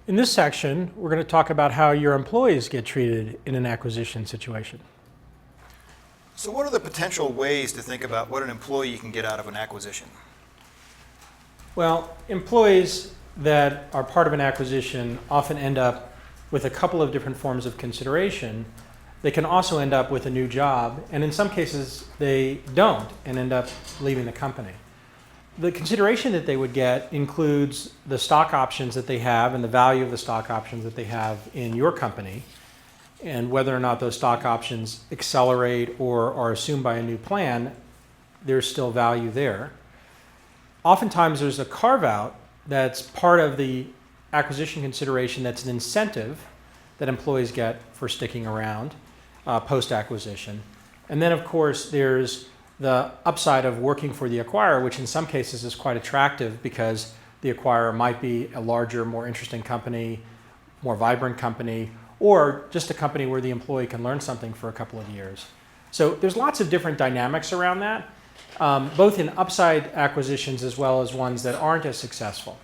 In this section, we're going to talk about how your employees get treated in an acquisition situation. So what are the potential ways to think about what an employee can get out of an acquisition? Well, employees that are part of an acquisition often end up with a couple of different forms of consideration. They can also end up with a new job, and in some cases they don't and end up leaving the company. The consideration that they would get includes the stock options that they have and the value of the stock options that they have in your company, and whether or not those stock options accelerate or are assumed by a new plan, there's still value there. Oftentimes there's a carve-out that's part of the acquisition consideration that's an incentive that employees get for sticking around post-acquisition. And then of course there's the upside of working for the acquirer, which in some cases is quite attractive because the acquirer might be a larger, more interesting company, more vibrant company, or just a company where the employee can learn something for a couple of years. So there's lots of different dynamics around that, both in upside acquisitions as well as ones that aren't as successful.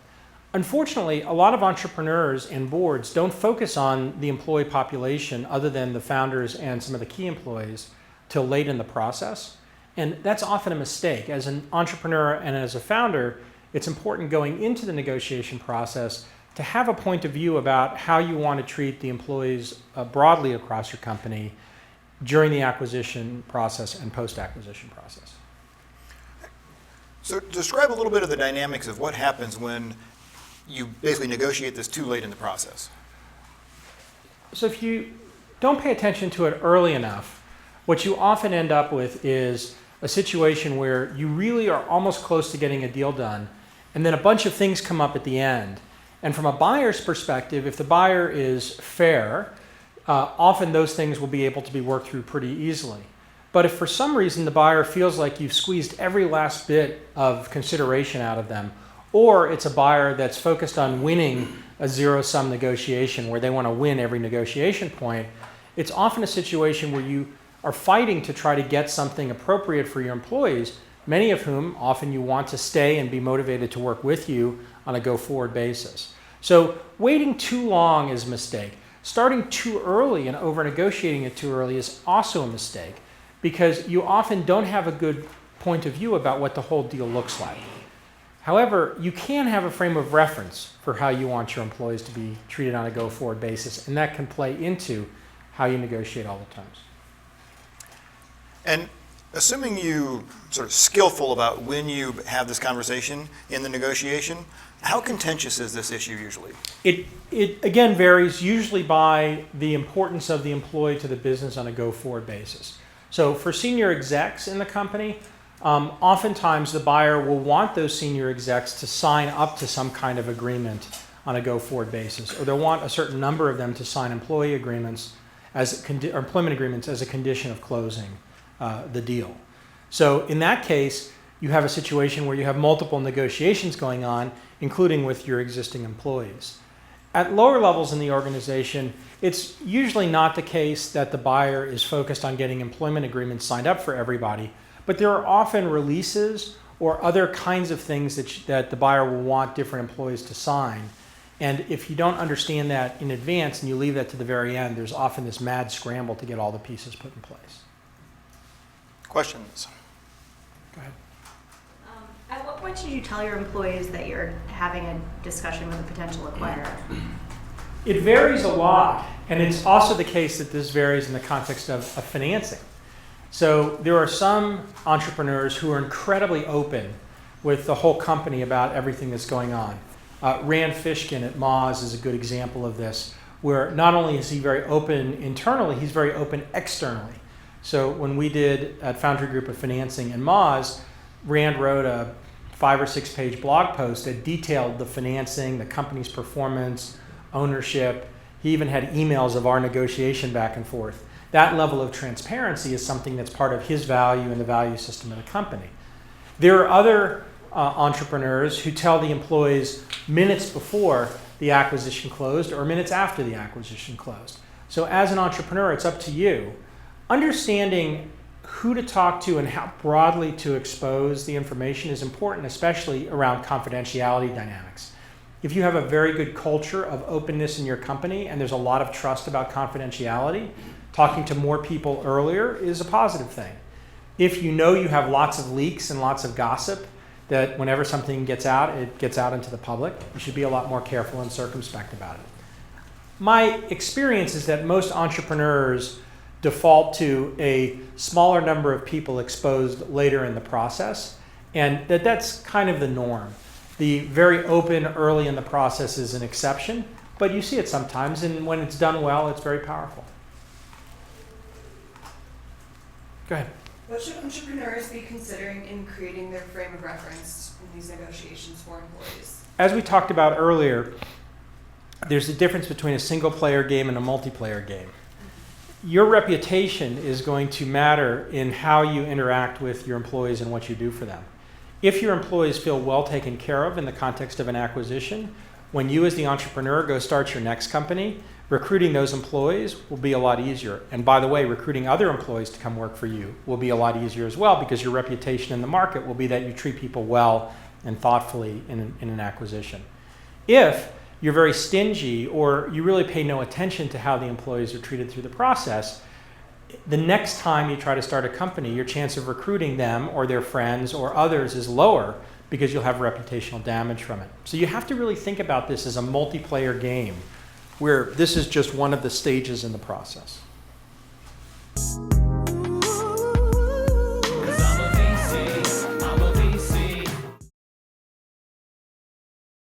Unfortunately, a lot of entrepreneurs and boards don't focus on the employee population other than the founders and some of the key employees till late in the process. And that's often a mistake. As an entrepreneur and as a founder, it's important going into the negotiation process to have a point of view about how you want to treat the employees broadly across your company during the acquisition process and post-acquisition process. So describe a little bit of the dynamics of what happens when you basically negotiate this too late in the process. So if you don't pay attention to it early enough, what you often end up with is a situation where you really are almost close to getting a deal done, and then a bunch of things come up at the end. And from a buyer's perspective, if the buyer is fair, often those things will be able to be worked through pretty easily. But if for some reason the buyer feels like you've squeezed every last bit of consideration out of them, or it's a buyer that's focused on winning a zero-sum negotiation where they want to win every negotiation point, it's often a situation where you are fighting to try to get something appropriate for your employees, many of whom often you want to stay and be motivated to work with you on a go-forward basis. So waiting too long is a mistake. Starting too early and over-negotiating it too early is also a mistake because you often don't have a good point of view about what the whole deal looks like. However, you can have a frame of reference for how you want your employees to be treated on a go-forward basis, and that can play into how you negotiate all the terms. And assuming you sort of skillful about when you have this conversation in the negotiation, how contentious is this issue usually? It again varies usually by the importance of the employee to the business on a go-forward basis. So for senior execs in the company, oftentimes the buyer will want those senior execs to sign up to some kind of agreement on a go-forward basis, or they'll want a certain number of them to sign employee agreements or employment agreements as a condition of closing the deal. So in that case, you have a situation where you have multiple negotiations going on, including with your existing employees. At lower levels in the organization, it's usually not the case that the buyer is focused on getting employment agreements signed up for everybody, but there are often releases or other kinds of things that the buyer will want different employees to sign. And if you don't understand that in advance and you leave that to the very end, there's often this mad scramble to get all the pieces put in place. Questions? Go ahead. At what point should you tell your employees that you're having a discussion with a potential acquirer? It varies a lot, and it's also the case that this varies in the context of financing. So there are some entrepreneurs who are incredibly open with the whole company about everything that's going on. Rand Fishkin at Moz is a good example of this, where not only is he very open internally, he's very open externally. So when we did at Foundry Group of Financing and Moz, Rand wrote a 5 or 6 page blog post that detailed the financing, the company's performance, ownership. He even had emails of our negotiation back and forth. That level of transparency is something that's part of his value and the value system of the company. There are other entrepreneurs who tell the employees minutes before the acquisition closed or minutes after the acquisition closed. So as an entrepreneur, it's up to you. Understanding who to talk to and how broadly to expose the information is important, especially around confidentiality dynamics. If you have a very good culture of openness in your company and there's a lot of trust about confidentiality, talking to more people earlier is a positive thing. If you know you have lots of leaks and lots of gossip, that whenever something gets out, it gets out into the public, you should be a lot more careful and circumspect about it. My experience is that most entrepreneurs default to a smaller number of people exposed later in the process, and that's kind of the norm. The very open early in the process is an exception, but you see it sometimes, and when it's done well, it's very powerful. Go ahead. What should entrepreneurs be considering in creating their frame of reference in these negotiations for employees? As we talked about earlier, there's a difference between a single player game and a multiplayer game. Your reputation is going to matter in how you interact with your employees and what you do for them. If your employees feel well taken care of in the context of an acquisition, when you as the entrepreneur go start your next company, recruiting those employees will be a lot easier. And by the way, recruiting other employees to come work for you will be a lot easier as well, because your reputation in the market will be that you treat people well and thoughtfully in an acquisition. If you're very stingy or you really pay no attention to how the employees are treated through the process, the next time you try to start a company, your chance of recruiting them or their friends or others is lower, because you'll have reputational damage from it. So you have to really think about this as a multiplayer game, where this is just one of the stages in the process.